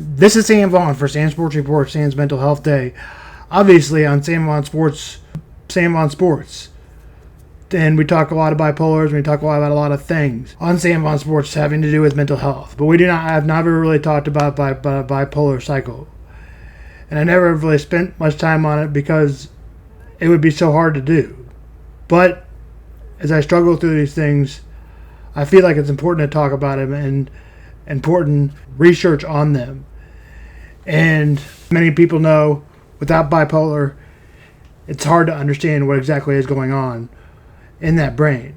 This is Sam Vaughn for Sam Sports Report, Sam's Mental Health Day. Obviously, on Sam Vaughn Sports, and we talk a lot of bipolars, we talk a lot about a lot of things on Sam Vaughn Sports having to do with mental health. But I've never really talked about bipolar cycle. And I never really spent much time on it because it would be so hard to do. But as I struggle through these things, I feel like it's important to talk about them and important research on them. And many people know without bipolar, it's hard to understand what exactly is going on in that brain.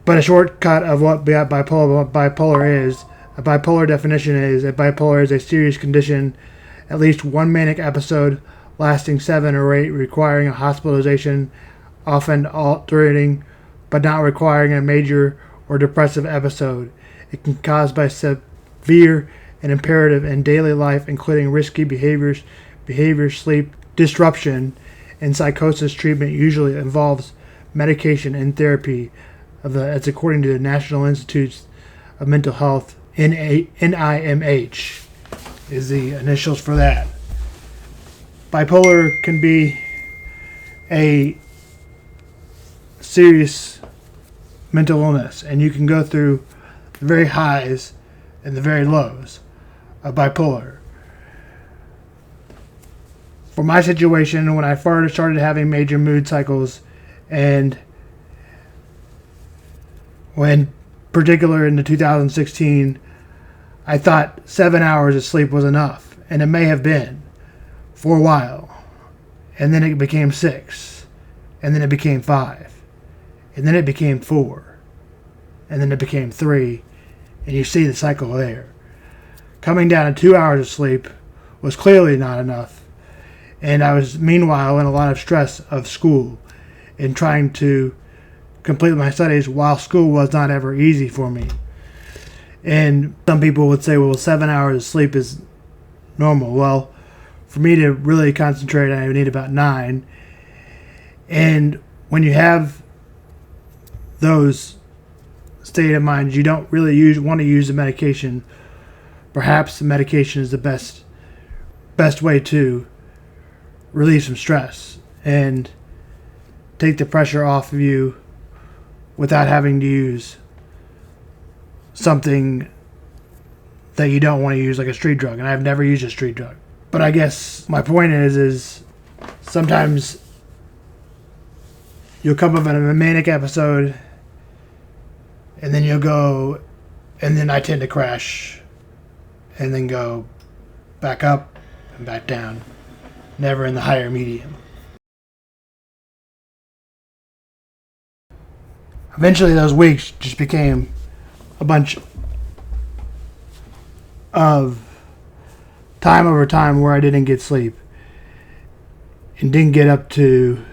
But a shortcut of what bipolar is, a bipolar definition is that bipolar is a serious condition, at least one manic episode lasting 7 or 8, requiring a hospitalization, often alternating but not requiring a major or depressive episode. It can be caused by severe and imperative in daily life, including risky behaviors, sleep disruption, and psychosis. Treatment usually involves medication and therapy. That's according to the National Institutes of Mental Health, NIMH is the initials for that. Bipolar can be a serious mental illness, and you can go through the very highs and the very lows of bipolar. For my situation, when I first started having major mood cycles, and when particular in the 2016, I thought 7 hours of sleep was enough, and it may have been for a while, and then it became 6, and then it became 5, and then it became 4, and then it became 3, and you see the cycle there. Coming down to 2 hours of sleep was clearly not enough, and I was meanwhile in a lot of stress of school and trying to complete my studies while school was not ever easy for me. And some people would say, well, 7 hours of sleep is normal. Well, for me to really concentrate, I need about 9. And when you have those state of mind, you don't really want to use the medication. Perhaps the medication is the best way to relieve some stress and take the pressure off of you without having to use something that you don't want to use, like a street drug. And I've never used a street drug. But I guess my point is sometimes you'll come up in a manic episode, and then you'll go, and then I tend to crash and then go back up and back down, never in the higher medium. Eventually those weeks just became a bunch of time over time where I didn't get sleep and didn't get up to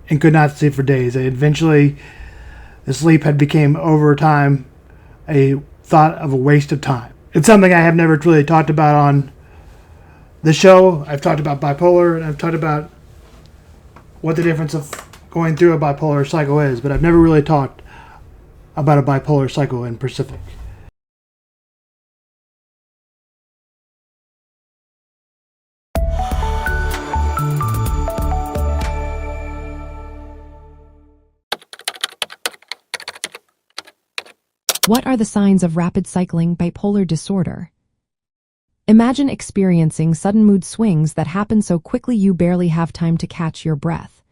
and could not sleep for days. Eventually the sleep had become over time a thought of a waste of time. It's something I have never really talked about on the show. I've talked about bipolar, and I've talked about what the difference of going through a bipolar cycle is, but I've never really talked about a bipolar cycle in specific. What are the signs of rapid cycling bipolar disorder? Imagine experiencing sudden mood swings that happen so quickly you barely have time to catch your breath.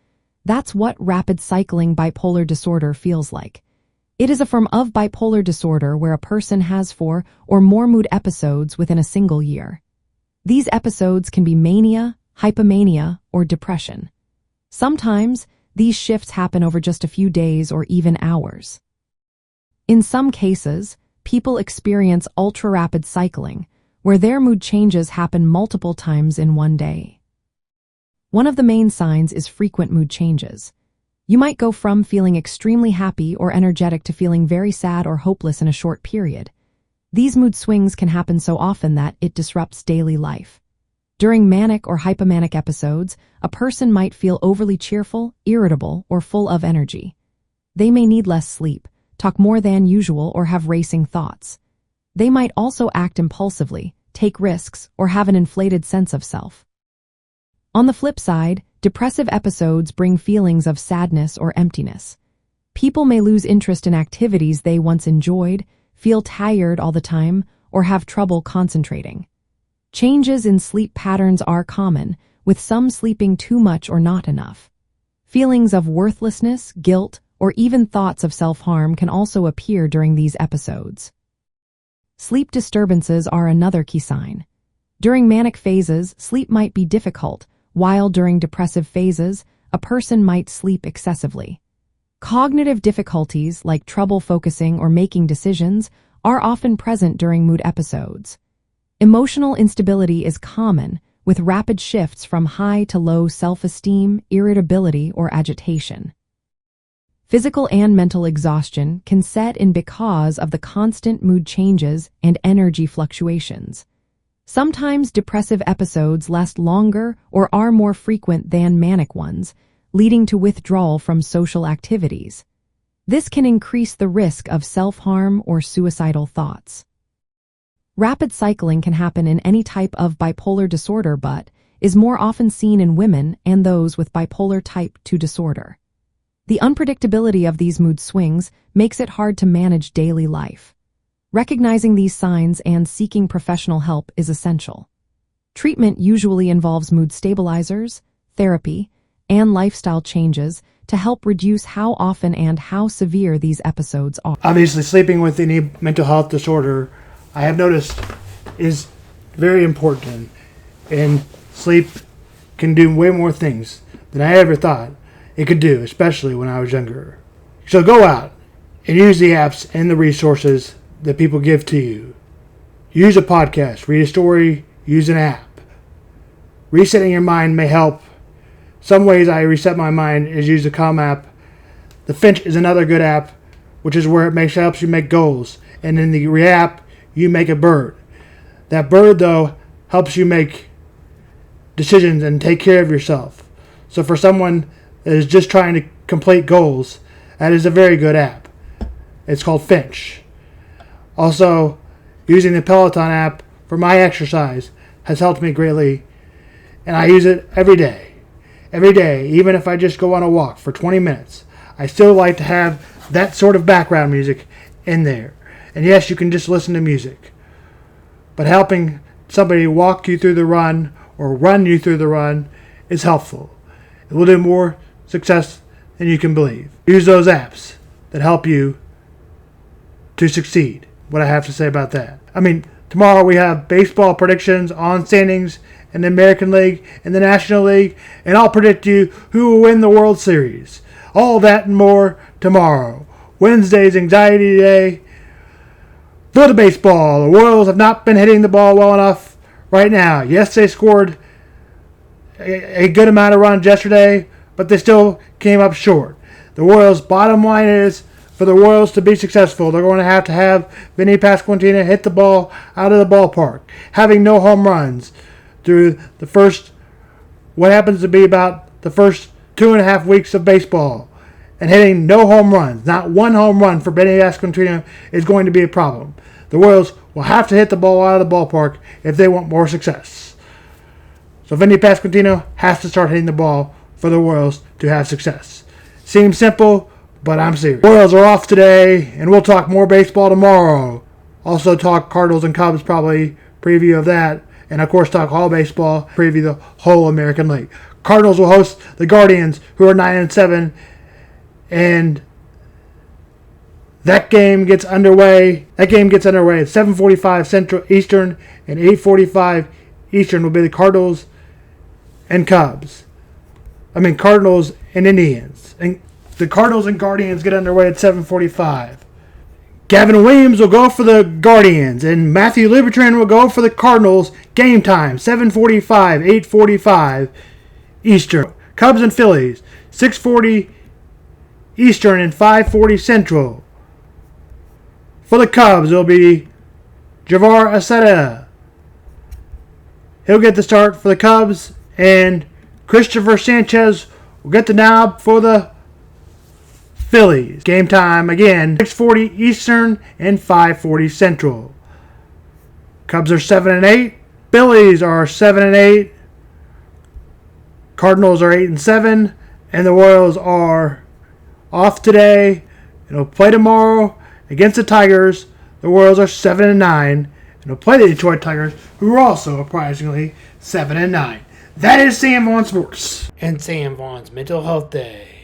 That's what rapid cycling bipolar disorder feels like. It is a form of bipolar disorder where a person has 4 or more mood episodes within a single year. These episodes can be mania, hypomania, or depression. Sometimes, these shifts happen over just a few days or even hours. In some cases, people experience ultra-rapid cycling, where their mood changes happen multiple times in one day. One of the main signs is frequent mood changes. You might go from feeling extremely happy or energetic to feeling very sad or hopeless in a short period. These mood swings can happen so often that it disrupts daily life. During manic or hypomanic episodes, a person might feel overly cheerful, irritable, or full of energy. They may need less sleep, talk more than usual, or have racing thoughts. they might also act impulsively, take risks, or have an inflated sense of self. On the flip side, depressive episodes bring feelings of sadness or emptiness. People may lose interest in activities they once enjoyed, feel tired all the time, or have trouble concentrating. Changes in sleep patterns are common, with some sleeping too much or not enough. Feelings of worthlessness, guilt, or even thoughts of self-harm can also appear during these episodes. Sleep disturbances are another key sign. During manic phases, sleep might be difficult, while during depressive phases, a person might sleep excessively. Cognitive difficulties, like trouble focusing or making decisions, are often present during mood episodes. Emotional instability is common, with rapid shifts from high to low self-esteem, irritability, or agitation. Physical and mental exhaustion can set in because of the constant mood changes and energy fluctuations. Sometimes depressive episodes last longer or are more frequent than manic ones, leading to withdrawal from social activities. This can increase the risk of self-harm or suicidal thoughts. Rapid cycling can happen in any type of bipolar disorder but is more often seen in women and those with bipolar type 2 disorder. The unpredictability of these mood swings makes it hard to manage daily life. Recognizing these signs and seeking professional help is essential. Treatment usually involves mood stabilizers, therapy, and lifestyle changes to help reduce how often and how severe these episodes are. Obviously, sleeping with any mental health disorder, I have noticed, is very important. And sleep can do way more things than I ever thought it could do, especially when I was younger. So go out and use the apps and the resources that people give to you. Use a podcast, read a story, use an app. Resetting your mind may help. Some ways I reset my mind is use the Calm app. The Finch is another good app, which is where it helps you make goals. And in the app, you make a bird. That bird, though, helps you make decisions and take care of yourself. So for someone that is just trying to complete goals, that is a very good app. It's called Finch. Also, using the Peloton app for my exercise has helped me greatly, and I use it every day. Every day, even if I just go on a walk for 20 minutes, I still like to have that sort of background music in there. And yes, you can just listen to music. But helping somebody walk you through the run or run you through the run is helpful. It will do more success than you can believe. Use those apps that help you to succeed. What I have to say about that. Tomorrow we have baseball predictions on standings in the American League and the National League, and I'll predict you who will win the World Series. All that and more tomorrow. Wednesday's Anxiety Day for the baseball. The Royals have not been hitting the ball well enough right now. Yes, they scored a good amount of runs yesterday, but they still came up short. The Royals' bottom line is, for the Royals to be successful, they're going to have Vinny Pasquantino hit the ball out of the ballpark, having no home runs through the first, what happens to be about the first 2.5 weeks of baseball, and hitting no home runs. Not one home run for Vinny Pasquantino is going to be a problem. The Royals will have to hit the ball out of the ballpark if they want more success. So Vinny Pasquantino has to start hitting the ball for the Royals to have success. Seems simple, but I'm serious. Royals are off today, and we'll talk more baseball tomorrow. Also talk Cardinals and Cubs, probably preview of that. And of course talk all baseball, preview the whole American League. Cardinals will host the Guardians, who are 9-7, and that game gets underway. At 7:45 Central Eastern, and 8:45 Eastern will be the Cardinals and Cubs. Cardinals and Indians. And the Cardinals and Guardians get underway at 7:45. Gavin Williams will go for the Guardians, and Matthew Liberatore will go for the Cardinals. Game time, 7:45, 8:45 Eastern. Cubs and Phillies, 6:40 Eastern and 5:40 Central. For the Cubs, it'll be Javier Aceta. He'll get the start for the Cubs, and Christopher Sanchez will get the nod for the Phillies. Game time again, 6:40 Eastern and 5:40 Central. Cubs are 7-8. Phillies are 7-8. Cardinals are 8-7. And the Royals are off today. They'll play tomorrow against the Tigers. The Royals are 7-9. And they'll play the Detroit Tigers, who are also surprisingly 7-9. That is Sam Vaughn Sports and Sam Vaughn's Mental Health Day.